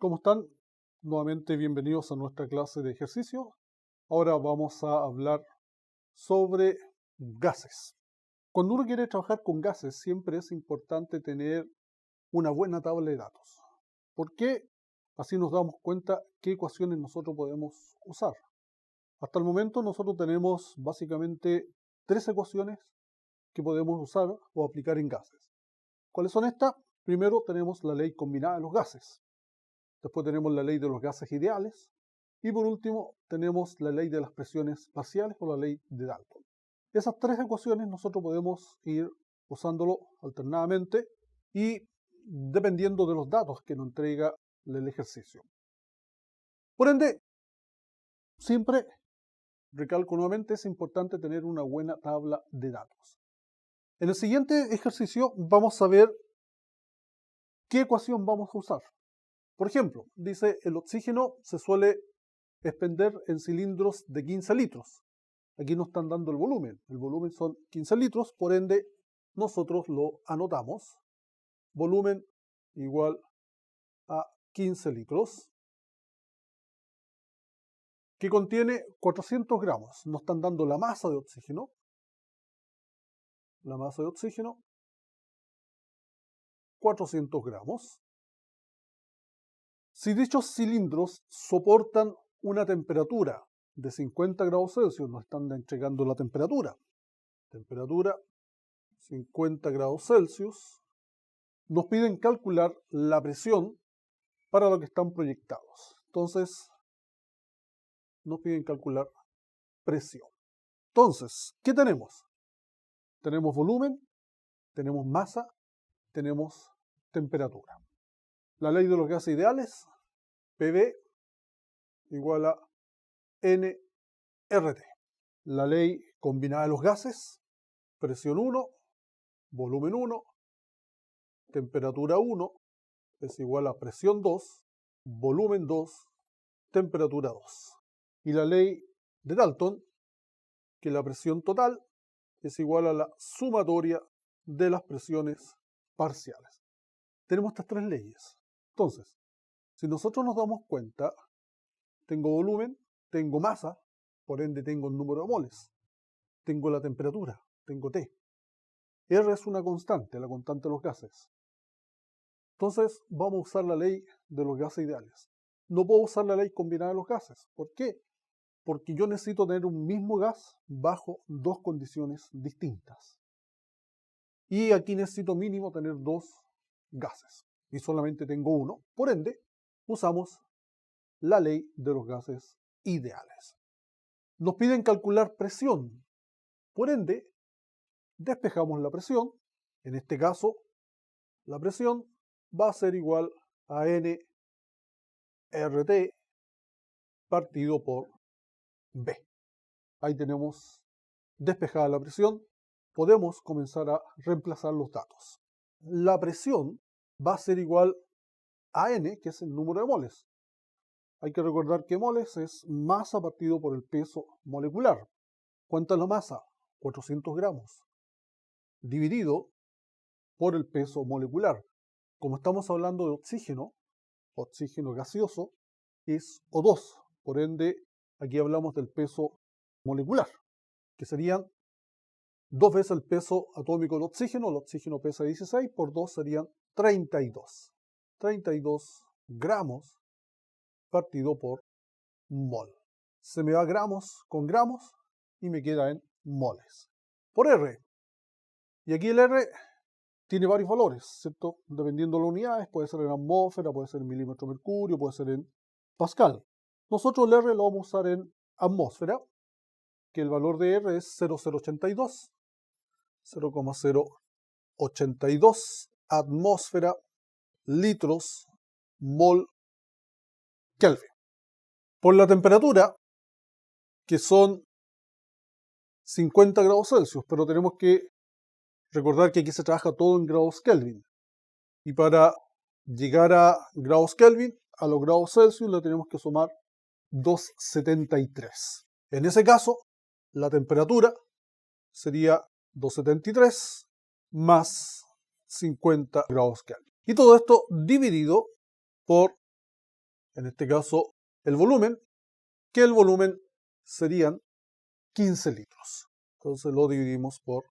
¿Cómo están? Nuevamente bienvenidos a nuestra clase de ejercicio. Ahora vamos a hablar sobre gases. Cuando uno quiere trabajar con gases, siempre es importante tener una buena tabla de datos. ¿Por qué? Así nos damos cuenta qué ecuaciones nosotros podemos usar. Hasta el momento nosotros tenemos básicamente tres ecuaciones que podemos usar o aplicar en gases. ¿Cuáles son estas? Primero tenemos la ley combinada de los gases. Después tenemos la ley de los gases ideales. Y por último, tenemos la ley de las presiones parciales o la ley de Dalton. Esas tres ecuaciones nosotros podemos ir usándolo alternadamente y dependiendo de los datos que nos entrega el ejercicio. Por ende, siempre, recalco nuevamente, es importante tener una buena tabla de datos. En el siguiente ejercicio vamos a ver qué ecuación vamos a usar. Por ejemplo, dice el oxígeno se suele expender en cilindros de 15 litros. Aquí nos están dando el volumen. El volumen son 15 litros, por ende nosotros lo anotamos. Volumen igual a 15 litros, que contiene 400 gramos. Nos están dando la masa de oxígeno. La masa de oxígeno, 400 gramos. Si dichos cilindros soportan una temperatura de 50 grados Celsius, nos están entregando la temperatura. Temperatura 50 grados Celsius. Nos piden calcular la presión para lo que están proyectados. Entonces, nos piden calcular presión. Entonces, ¿qué tenemos? Tenemos volumen, tenemos masa, tenemos temperatura. La ley de los gases ideales, PV igual a nRT. La ley combinada de los gases, presión 1, volumen 1, temperatura 1 es igual a presión 2, volumen 2, temperatura 2. Y la ley de Dalton, que la presión total es igual a la sumatoria de las presiones parciales. Tenemos estas tres leyes. Entonces, si nosotros nos damos cuenta, tengo volumen, tengo masa, por ende tengo el número de moles, tengo la temperatura, tengo T. R es una constante, la constante de los gases. Entonces, vamos a usar la ley de los gases ideales. No puedo usar la ley combinada de los gases. ¿Por qué? Porque yo necesito tener un mismo gas bajo dos condiciones distintas. Y aquí necesito mínimo tener dos gases. Y solamente tengo uno. Por ende, usamos la ley de los gases ideales. Nos piden calcular presión. Por ende, despejamos la presión. En este caso, la presión va a ser igual a nRT partido por B. Ahí tenemos despejada la presión. Podemos comenzar a reemplazar los datos. La presión va a ser igual a N, que es el número de moles. Hay que recordar que moles es masa partido por el peso molecular. ¿Cuánta es la masa? 400 gramos. Dividido por el peso molecular. Como estamos hablando de oxígeno gaseoso, es O2. Por ende, aquí hablamos del peso molecular, que serían 2 veces el peso atómico del oxígeno. El oxígeno pesa 16, por 2 serían 32. 32 gramos partido por mol. Se me va gramos con gramos y me queda en moles. Por R. Y aquí el R tiene varios valores, ¿cierto? Dependiendo de las unidades, puede ser en atmósfera, puede ser en milímetro de mercurio, puede ser en pascal. Nosotros el R lo vamos a usar en atmósfera, que el valor de R es 0,082. 0,082 atmósfera litros mol Kelvin. Por la temperatura, que son 50 grados Celsius, pero tenemos que recordar que aquí se trabaja todo en grados Kelvin. Y para llegar a grados Kelvin, a los grados Celsius, le tenemos que sumar 273. En ese caso, la temperatura sería 273 más 50 grados Kelvin. Y todo esto dividido por en este caso el volumen, que el volumen serían 15 litros. Entonces lo dividimos por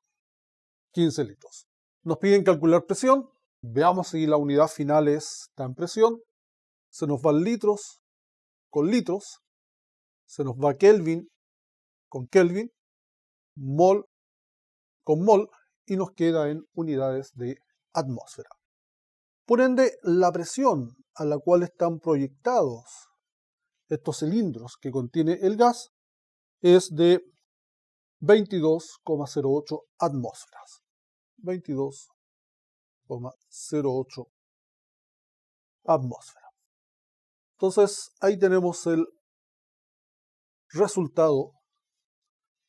15 litros. Nos piden calcular presión. Veamos si la unidad final está en presión. Se nos va litros con litros. Se nos va Kelvin con Kelvin. Mol con mol. Y nos queda en unidades de atmósfera. Por ende, la presión a la cual están proyectados estos cilindros que contiene el gas es de 22,08 atmósferas. 22,08 atmósferas. Entonces, ahí tenemos el resultado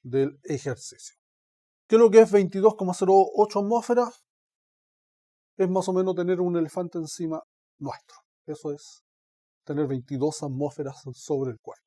del ejercicio. ¿Qué es lo que es 22,08 atmósferas? Es más o menos tener un elefante encima nuestro. Eso es tener 22 atmósferas sobre el cuerpo.